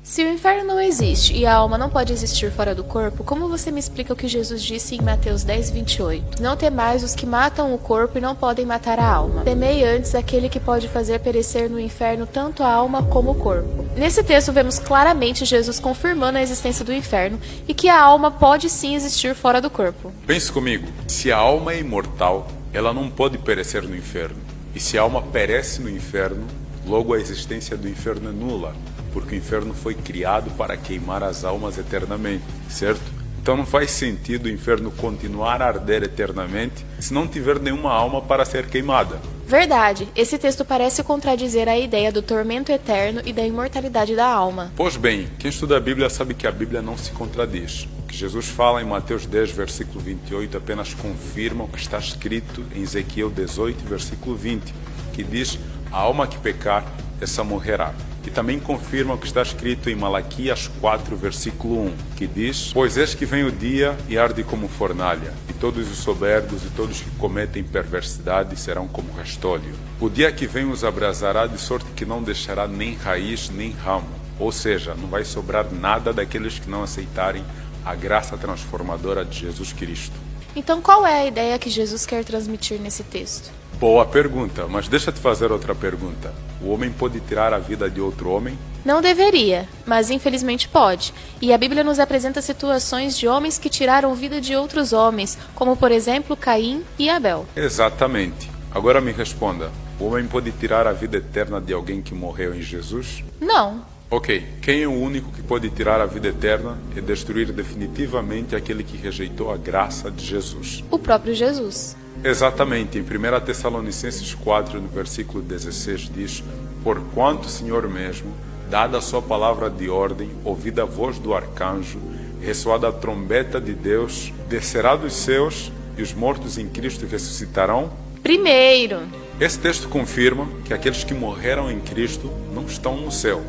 Se o inferno não existe e a alma não pode existir fora do corpo, como você me explica o que Jesus disse em Mateus 10:28? Não temais os que matam o corpo e não podem matar a alma. Temei antes aquele que pode fazer perecer no inferno tanto a alma como o corpo. Nesse texto vemos claramente Jesus confirmando a existência do inferno e que a alma pode sim existir fora do corpo. Pense comigo, se a alma é imortal, ela não pode perecer no inferno. E se a alma perece no inferno, logo a existência do inferno é nula, porque o inferno foi criado para queimar as almas eternamente, certo? Então não faz sentido o inferno continuar a arder eternamente se não tiver nenhuma alma para ser queimada. Verdade, esse texto parece contradizer a ideia do tormento eterno e da imortalidade da alma. Pois bem, quem estuda a Bíblia sabe que a Bíblia não se contradiz. O que Jesus fala em Mateus 10, versículo 28, apenas confirma o que está escrito em Ezequiel 18, versículo 20, que diz: a alma que pecar, essa morrerá. E também confirma o que está escrito em Malaquias 4, versículo 1, que diz: pois eis que vem o dia e arde como fornalha, e todos os soberbos e todos que cometem perversidade serão como restolho. O dia que vem os abrasará de sorte que não deixará nem raiz nem ramo, ou seja, não vai sobrar nada daqueles que não aceitarem a graça transformadora de Jesus Cristo. Então qual é a ideia que Jesus quer transmitir nesse texto? Boa pergunta, mas deixa eu te fazer outra pergunta. O homem pode tirar a vida de outro homem? Não deveria, mas infelizmente pode. E a Bíblia nos apresenta situações de homens que tiraram vida de outros homens, como por exemplo Caim e Abel. Exatamente. Agora me responda, o homem pode tirar a vida eterna de alguém que morreu em Jesus? Não. Ok, quem é o único que pode tirar a vida eterna e destruir definitivamente aquele que rejeitou a graça de Jesus? O próprio Jesus. Exatamente, em 1 Tessalonicenses 4, no versículo 16, diz: porquanto o Senhor mesmo, dada a sua palavra de ordem, ouvida a voz do arcanjo, ressoada a trombeta de Deus, descerá dos céus e os mortos em Cristo ressuscitarão? Primeiro. Esse texto confirma que aqueles que morreram em Cristo não estão no céu,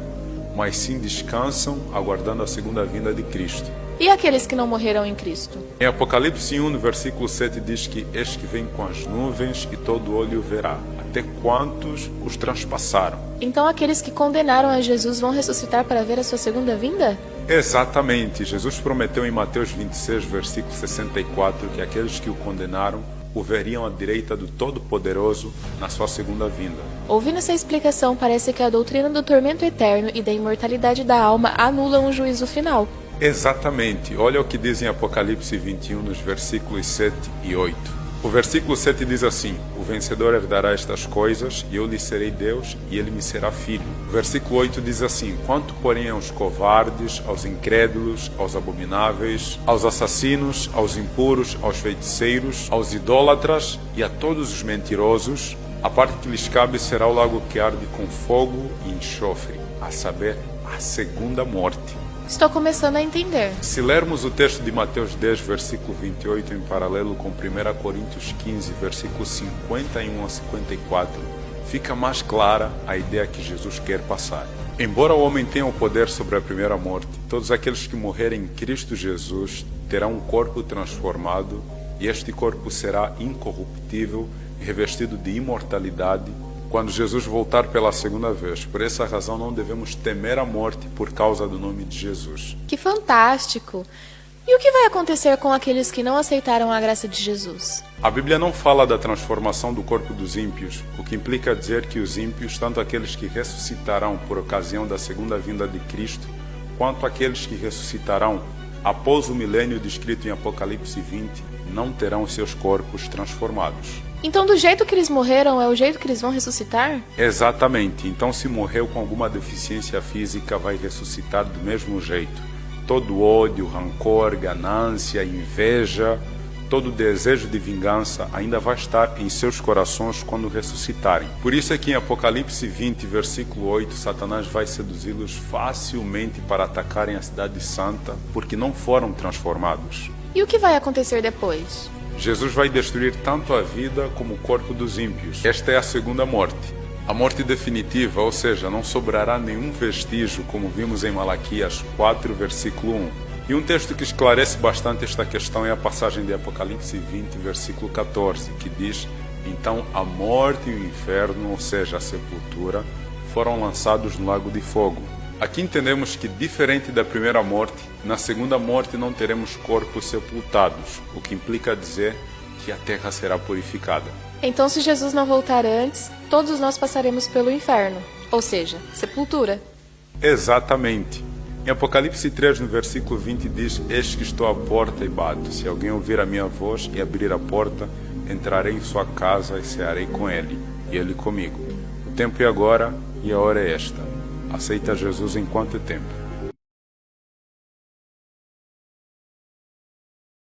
mas sim descansam aguardando a segunda vinda de Cristo. E aqueles que não morreram em Cristo? Em Apocalipse 1, no versículo 7, diz que eis que vem com as nuvens e todo olho verá, até quantos os transpassaram. Então aqueles que condenaram a Jesus vão ressuscitar para ver a sua segunda vinda? Exatamente. Jesus prometeu em Mateus 26, versículo 64, que aqueles que o condenaram o veriam à direita do Todo-Poderoso na sua segunda vinda. Ouvindo essa explicação, parece que a doutrina do tormento eterno e da imortalidade da alma anulam o juízo final. Exatamente. Olha o que diz em Apocalipse 21, nos versículos 7 e 8. O versículo 7 diz assim: o vencedor herdará estas coisas, e eu lhe serei Deus, e ele me será filho. O versículo 8 diz assim: quanto porém aos covardes, aos incrédulos, aos abomináveis, aos assassinos, aos impuros, aos feiticeiros, aos idólatras e a todos os mentirosos, a parte que lhes cabe será o lago que arde com fogo e enxofre, a saber, a segunda morte. Estou começando a entender. Se lermos o texto de Mateus 10, versículo 28, em paralelo com 1 Coríntios 15, versículos 51 a 54, fica mais clara a ideia que Jesus quer passar. Embora o homem tenha o poder sobre a primeira morte, todos aqueles que morrerem em Cristo Jesus terão um corpo transformado, e este corpo será incorruptível, revestido de imortalidade, quando Jesus voltar pela segunda vez. Por essa razão não devemos temer a morte por causa do nome de Jesus. Que fantástico! E o que vai acontecer com aqueles que não aceitaram a graça de Jesus? A Bíblia não fala da transformação do corpo dos ímpios, o que implica dizer que os ímpios, tanto aqueles que ressuscitarão por ocasião da segunda vinda de Cristo, quanto aqueles que ressuscitarão após o milênio descrito em Apocalipse 20, não terão seus corpos transformados. Então, do jeito que eles morreram, é o jeito que eles vão ressuscitar? Exatamente. Então, se morreu com alguma deficiência física, vai ressuscitar do mesmo jeito. Todo ódio, rancor, ganância, inveja, todo desejo de vingança ainda vai estar em seus corações quando ressuscitarem. Por isso é que em Apocalipse 20, versículo 8, Satanás vai seduzi-los facilmente para atacarem a cidade santa, porque não foram transformados. E o que vai acontecer depois? Jesus vai destruir tanto a vida como o corpo dos ímpios. Esta é a segunda morte. A morte definitiva, ou seja, não sobrará nenhum vestígio, como vimos em Malaquias 4, versículo 1. E um texto que esclarece bastante esta questão é a passagem de Apocalipse 20, versículo 14, que diz: então a morte e o inferno, ou seja, a sepultura, foram lançados no lago de fogo. Aqui entendemos que, diferente da primeira morte, na segunda morte não teremos corpos sepultados, o que implica dizer que a terra será purificada. Então, se Jesus não voltar antes, todos nós passaremos pelo inferno, ou seja, sepultura. Exatamente. Em Apocalipse 3, no versículo 20, diz: Eis que estou à porta e bato. Se alguém ouvir a minha voz e abrir a porta, entrarei em sua casa e cearei com ele, e ele comigo. O tempo é agora e a hora é esta. Aceita Jesus enquanto é tempo.